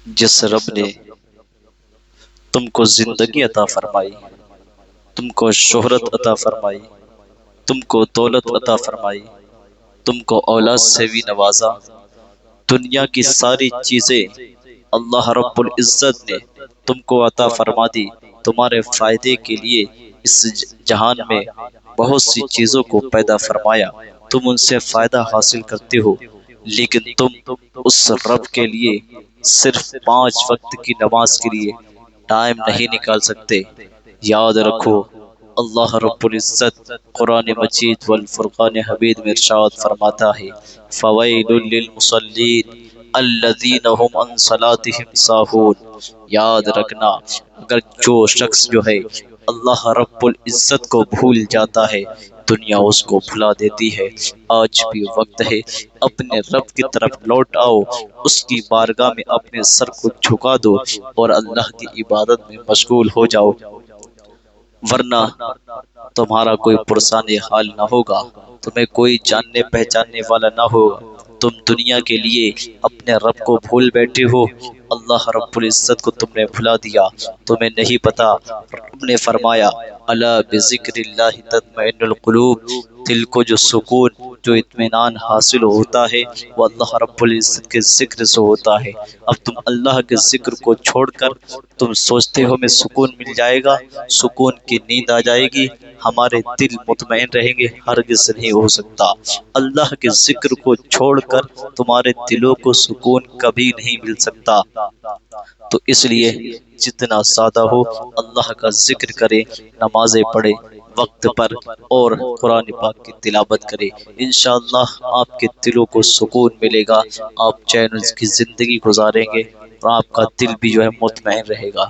جس رب نے تم کو زندگی عطا فرمائی، تم کو شہرت عطا فرمائی، تم کو دولت عطا فرمائی، تم کو اولاد سے بھی نوازا، دنیا کی ساری چیزیں اللہ رب العزت نے تم کو عطا فرما دی تمہارے فائدے کے لیے۔ اس جہان میں بہت سی چیزوں کو پیدا فرمایا، تم ان سے فائدہ حاصل کرتے ہو، لیکن تم اس رب کے لیے صرف 5 وقت کی نماز کے لیے ٹائم نہیں نکال سکتے۔ یاد رکھو، اللہ رب العزت قرآن مجید والفرقان حمید میں ارشاد فرماتا ہے، فویل للمصلین الذین هم عن صلاتهم ساہون۔ یاد رکھنا، اگر جو شخص جو ہے اللہ رب العزت کو بھول جاتا ہے، دنیا اس کو بھلا دیتی ہے۔ آج بھی وقت ہے، اپنے رب کی طرف لوٹ آؤ، اس کی بارگاہ میں اپنے سر کو جھکا دو اور اللہ کی عبادت میں مشغول ہو جاؤ، ورنہ تمہارا کوئی پرسان حال نہ ہوگا، تمہیں کوئی جاننے پہچاننے والا نہ ہوگا۔ تم دنیا کے لیے اپنے رب کو بھول بیٹھے ہو، اللہ رب العزت کو تم نے بھلا دیا، تمہیں نہیں پتا۔ رب نے فرمایا، الا بذکر اللہ تطمئن القلوب، دل کو جو سکون، جو اطمینان حاصل ہوتا ہے وہ اللہ رب العزت کے ذکر سے ہوتا ہے۔ اب تم اللہ کے ذکر کو چھوڑ کر تم سوچتے ہو میں سکون مل جائے گا، سکون کی نیند آ جائے گی، ہمارے دل مطمئن رہیں گے، ہرگز نہیں ہو سکتا۔ اللہ کے ذکر کو چھوڑ کر تمہارے دلوں کو سکون کبھی نہیں مل سکتا۔ تو اس لیے جتنا سادہ ہو اللہ کا ذکر کرے، نمازیں پڑھے وقت پر اور قرآن پاک کی تلاوت کرے، انشاءاللہ آپ کے دلوں کو سکون ملے گا، آپ چین کی زندگی گزاریں گے اور آپ کا دل بھی جو ہے مطمئن رہے گا۔